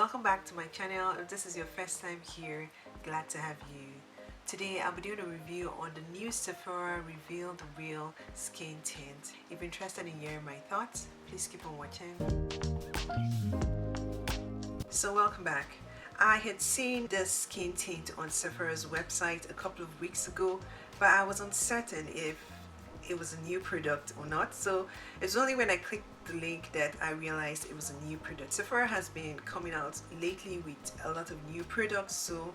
Welcome back to my channel. If this is your first time here, glad to have you. Today I'll be doing a review on the new Sephora Reveal the Real Skin Tint. If you're interested in hearing my thoughts, please keep on watching. So welcome back. I had seen this skin tint on Sephora's website a couple of weeks ago, but I was uncertain if it was a new product or not. So it's only when I clicked the link that I realized it was a new product. Sephora has been coming out lately with a lot of new products, so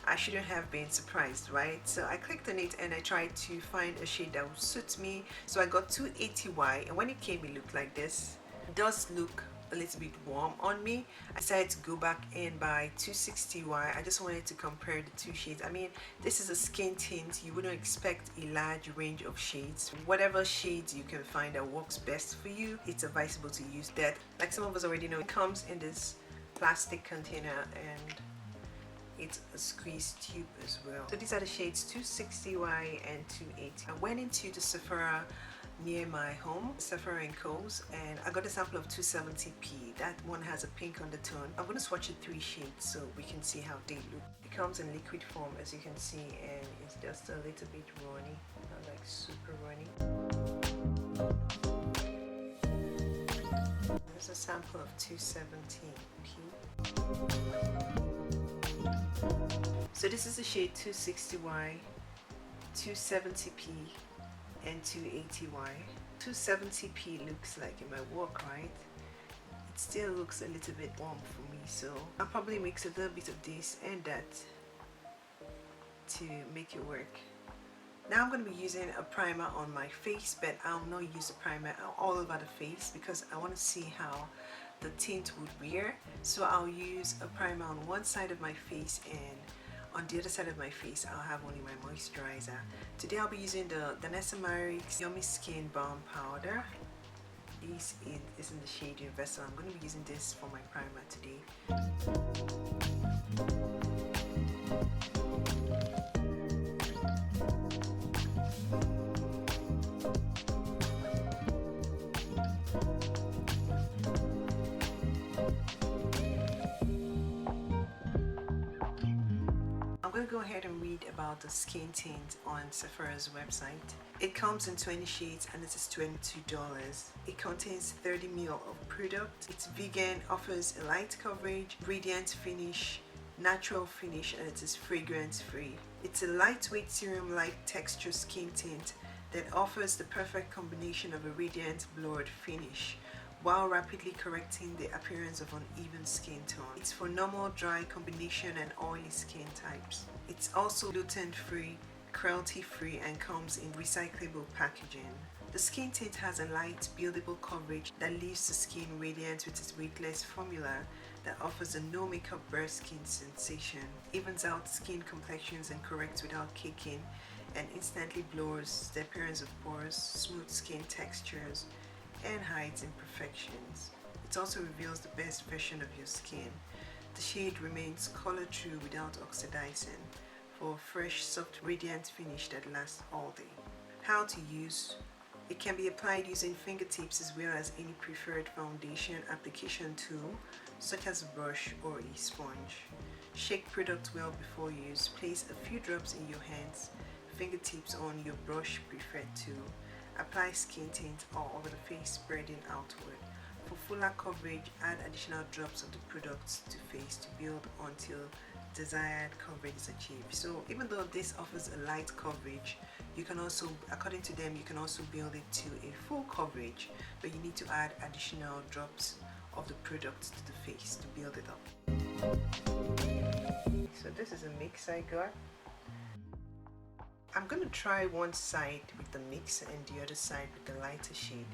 I shouldn't have been surprised, right? So I clicked on it and I tried to find a shade that would suit me. So I got 280Y, and when it came it looked like this. It does look a little bit warm on me. I decided to go back and buy 260Y. I just wanted to compare the two shades. I mean, this is a skin tint. You wouldn't expect a large range of shades. Whatever shades you can find that works best for you, it's advisable to use that. Like some of us already know, it comes in this plastic container and it's a squeeze tube as well. So these are the shades 260Y and 280. I went into the Sephora near my home, Sephora and Haus, and I got a sample of 270p. That one has a pink undertone. I'm going to swatch it 3 shades so we can see how they look. It comes in liquid form, as you can see, and it's just a little bit runny, not like super runny. There's a sample of 270p. So this is the shade 260Y, 270p, and 280Y. 270p looks like it might work, right? It still looks a little bit warm for me, so I'll probably mix a little bit of this and that to make it work. Now I'm going to be using a primer on my face, but I'll not use a primer all over the face because I want to see how the tint would wear. So I'll use a primer on one side of my face, and on the other side of my face I'll have only my moisturizer. Today I'll be using the Danessa Myricks Yummy Skin Balm Powder. This is in the shade Universal. I'm going to be using this for my primer today. I'm going to go ahead and read about the skin tint on Sephora's website. It comes in 20 shades and it is $22. It contains 30 ml of product. It's vegan, offers a light coverage, radiant finish, natural finish, and it is fragrance free. It's a lightweight serum-like texture skin tint that offers the perfect combination of a radiant blurred finish while rapidly correcting the appearance of uneven skin tone. It's for normal, dry, combination, and oily skin types. It's also gluten-free, cruelty-free, and comes in recyclable packaging. The skin tint has a light, buildable coverage that leaves the skin radiant with its weightless formula that offers a no makeup bare skin sensation, evens out skin complexions and corrects without caking, and instantly blurs the appearance of pores, smooth skin textures, and hides imperfections. It also reveals the best version of your skin. The shade remains color true without oxidizing for a fresh, soft, radiant finish that lasts all day. How to use: it can be applied using fingertips as well as any preferred foundation application tool such as a brush or a sponge. Shake product well before use. Place a few drops in your hands, fingertips on your brush preferred tool. Apply skin tint all over the face, spreading outward. For fuller coverage, add additional drops of the products to face to build until desired coverage is achieved. So even though this offers a light coverage, you can also, according to them, you can also build it to a full coverage, but you need to add additional drops of the products to the face to build it up. So this is a mix I got. I'm going to try one side with the mix and the other side with the lighter shade.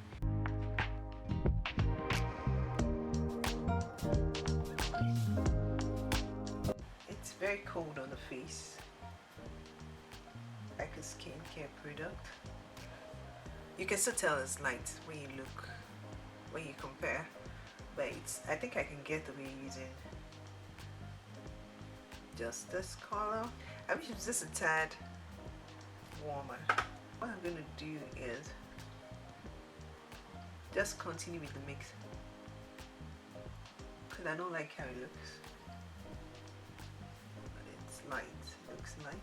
It's very cold on the face, like a skincare product. You can still tell it's light when you look, when you compare, but I think I can get away using just this color. I wish it was just a tad warmer. What I'm going to do is just continue with the mix. and I don't like how it looks. But it's light. It looks light.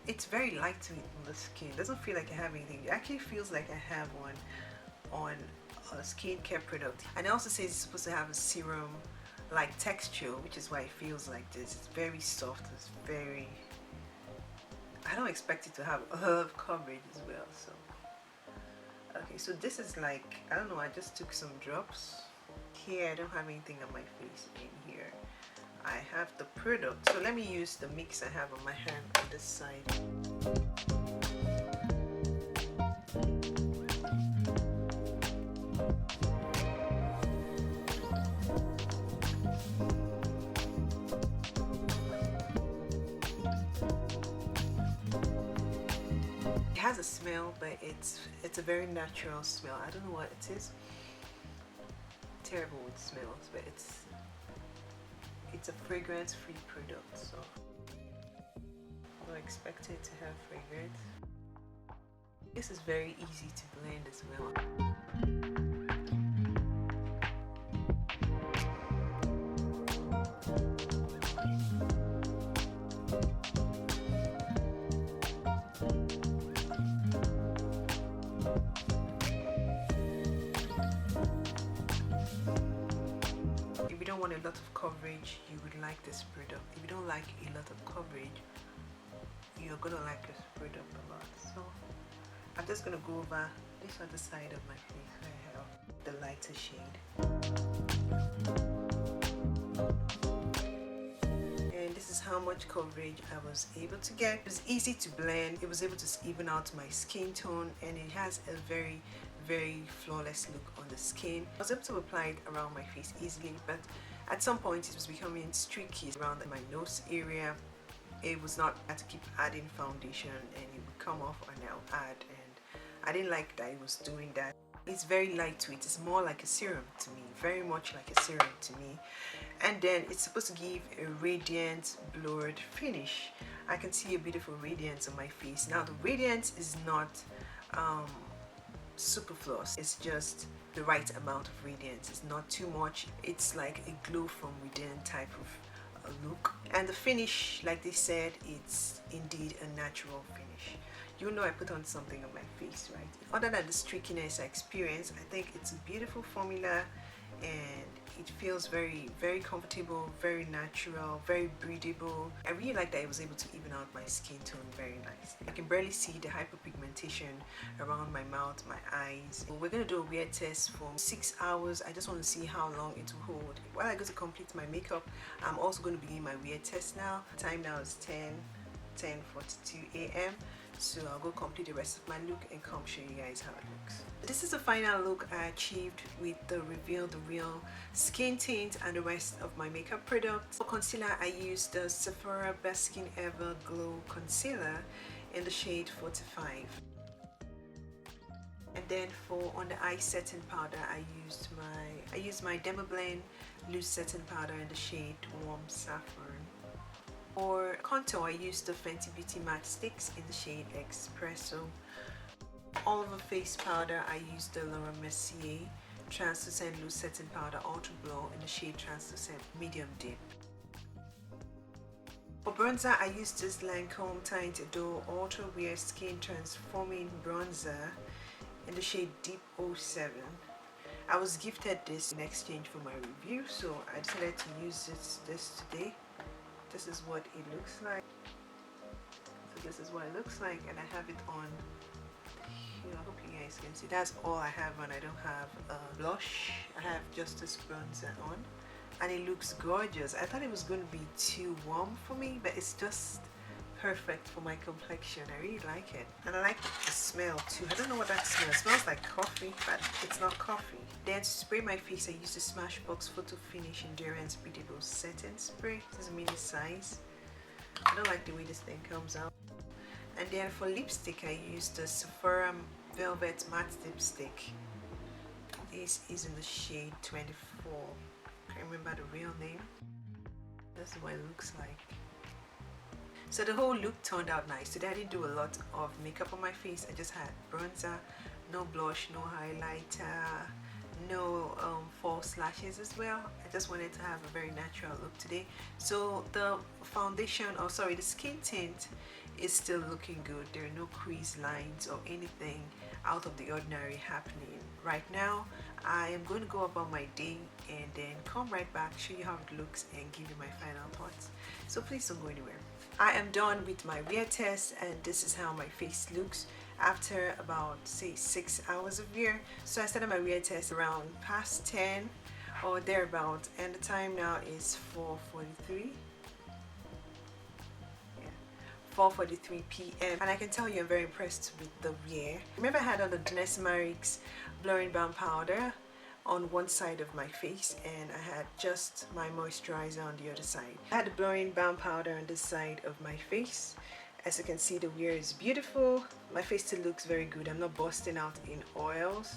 It's very light to me on the skin. It doesn't feel like I have anything. It actually feels like I have one on a skincare product. And it also says it's supposed to have a serum like texture, which is why it feels like this. It's very soft. It's very, I don't expect it to have a lot of coverage as well. So okay, so this is like, I don't know, I just took some drops. Here I don't have anything on my face. In here I have the product, so let me use the mix I have on my hand on this side. It has a smell, but it's a very natural smell. I don't know what it is. Terrible with smells, but it's a fragrance-free product, so I don't expect it to have fragrance. This is very easy to blend as well. If you don't want a lot of coverage, you would like this product. If you don't like a lot of coverage, you're gonna like this product a lot. So I'm just gonna go over this other side of my face where I have the lighter shade. And this is how much coverage I was able to get. It was easy to blend. It was able to even out my skin tone, and it has a very flawless look on the skin. I was able to apply it around my face easily, but at some point it was becoming streaky around my nose area. It was not, I had to keep adding foundation and it would come off and I'll add, and I didn't like that it was doing that. It's very lightweight. It's more like a serum to me, very much like a serum to me. And then it's supposed to give a radiant blurred finish. I can see a beautiful radiance on my face. Now the radiance is not superfluous, it's just the right amount of radiance. It's not too much. It's like a glow from within type of a look. And the finish, like they said, it's indeed a natural finish. You know, I put on something on my face, right? Other than the streakiness I experience, I think it's a beautiful formula, and it feels very comfortable, very natural, very breathable. I really like that it was able to even out my skin tone very nice. I can barely see the hyperpigmentation around my mouth, my eyes. We're gonna do a wear test for 6 hours. I just want to see how long it will hold. While I go to complete my makeup, I'm also going to begin my wear test now. Time now is 10:42 a.m. So I'll go complete the rest of my look and come show you guys how it looks. This is the final look I achieved with the Reveal the Real skin tint and the rest of my makeup products. For concealer, I used the Sephora Best Skin Ever Glow Concealer in the shade 45. And then for on the eye setting powder, I used my Blend loose setting powder in the shade Warm Saffron. For contour, I used the Fenty Beauty Matte Sticks in the shade Espresso. All over face powder, I used the Laura Mercier Translucent Loose Setting Powder Ultra Glow in the shade Translucent Medium Dip. For bronzer, I used this Lancome Tint Ultra Wear Skin Transforming Bronzer in the shade Deep 07. I was gifted this in exchange for my review, so I decided to use this today. This is what it looks like. So this is what it looks like, and I have it on here. I hope you guys can see. That's all I have on. I don't have a blush. I have just this bronzer on, and it looks gorgeous. I thought it was going to be too warm for me, but it's just perfect for my complexion. I really like it, and I like the smell too. I don't know what that smells. It smells like coffee, but it's not coffee. Then to spray my face, I use the Smashbox Photo Finish Endurance Breathable Setting Spray. This is a mini size. I don't like the way this thing comes out. And then for lipstick, I used the Sephora Velvet Matte Lipstick. This is in the shade 24. Can't remember the real name. That's what it looks like. So the whole look turned out nice. Today I didn't do a lot of makeup on my face. I just had bronzer, no blush, no highlighter, no false lashes as well. I just wanted to have a very natural look today. So the foundation, or sorry, the skin tint is still looking good. There are no crease lines or anything out of the ordinary happening right now. I am going to go about my day and then come right back, show you how it looks, and give you my final thoughts. So please don't go anywhere. I am done with my wear test, and this is how my face looks after about, say, 6 hours of wear. So I started my wear test around past 10 or thereabout, and the time now is 4:43. 4:43 p.m. and I can tell you I'm very impressed with the wear. Remember, I had on the Marix blurring balm powder on one side of my face, and I had just my moisturizer on the other side. I had the blurring balm powder on this side of my face. As you can see, the wear is beautiful. My face still looks very good. I'm not busting out in oils.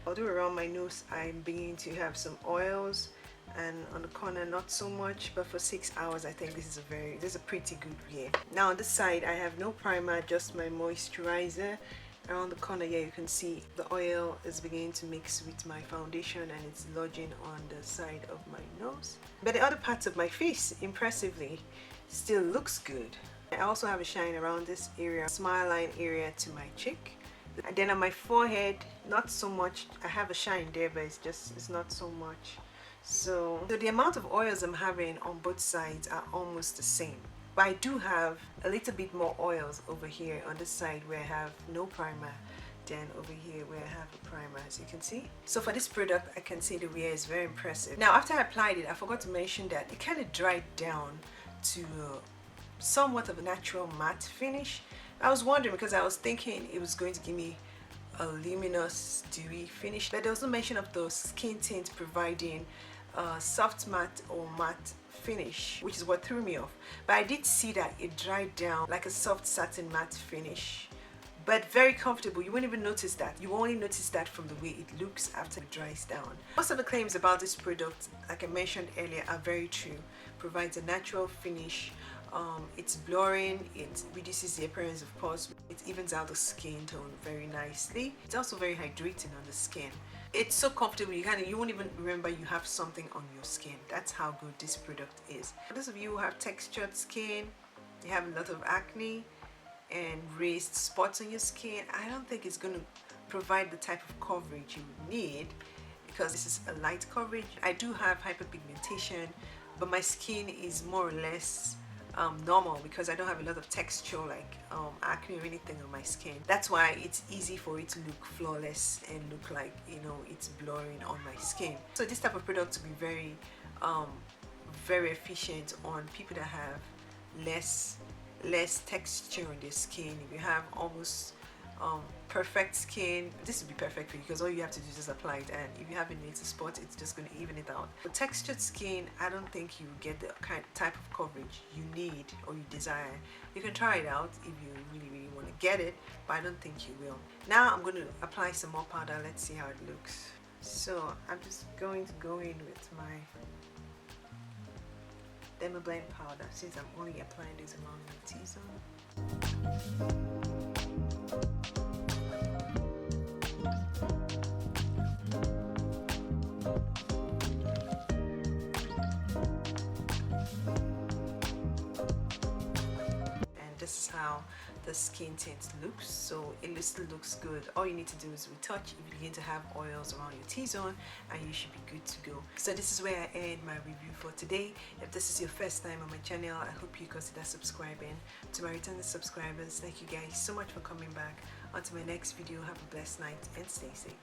Although around my nose I'm beginning to have some oils, and on the corner not so much, but for 6 hours I think this is a pretty good wear. Now on this side I have no primer, just my moisturizer. Around the corner here you can see the oil is beginning to mix with my foundation, and it's lodging on the side of my nose. But the other parts of my face, impressively, still looks good. I also have a shine around this area, smile line area to my cheek. And then on my forehead, not so much. I have a shine there, but it's not so much. So the amount of oils I'm having on both sides are almost the same. But I do have a little bit more oils over here on this side where I have no primer than over here where I have a primer, as you can see. So for this product, I can say the wear is very impressive. Now after I applied it, I forgot to mention that it kind of dried down to somewhat of a natural matte finish. I was wondering, because I was thinking it was going to give me a luminous dewy finish, but there was no mention of the skin tint providing a soft matte or matte finish, which is what threw me off. But I did see that it dried down like a soft satin matte finish, but very comfortable. You won't even notice that. You only notice that from the way it looks after it dries down. Most of the claims about this product, like I mentioned earlier, are very true. Provides a natural finish. It's blurring, it reduces the appearance of pores, it evens out the skin tone very nicely. It's also very hydrating on the skin. It's so comfortable, you won't even remember you have something on your skin. That's how good this product is. For those of you who have textured skin, you have a lot of acne and raised spots on your skin, I don't think it's going to provide the type of coverage you need, because this is a light coverage. I do have hyperpigmentation, but my skin is more or less normal, because I don't have a lot of texture like acne or anything on my skin. That's why it's easy for it to look flawless and look like, you know, it's blurring on my skin. So this type of product will be very efficient on people that have less texture on their skin. If you have almost perfect skin, this would be perfect for you, because all you have to do is just apply it, and if you have any little spots, it's just going to even it out. For textured skin, I don't think you get the type of coverage you need or you desire. You can try it out if you really want to get it, but I don't think you will. Now I'm going to apply some more powder. Let's see how it looks. So I'm just going to go in with my Blend powder, since I'm only applying this along my T-zone. This is how the skin tint looks. So it still looks good. All you need to do is retouch if you begin to have oils around your T-zone, and you should be good to go. So this is where I end my review for today. If this is your first time on my channel, I hope you consider subscribing. To my returning subscribers, thank you guys so much for coming back. Until my next video, have a blessed night and stay safe.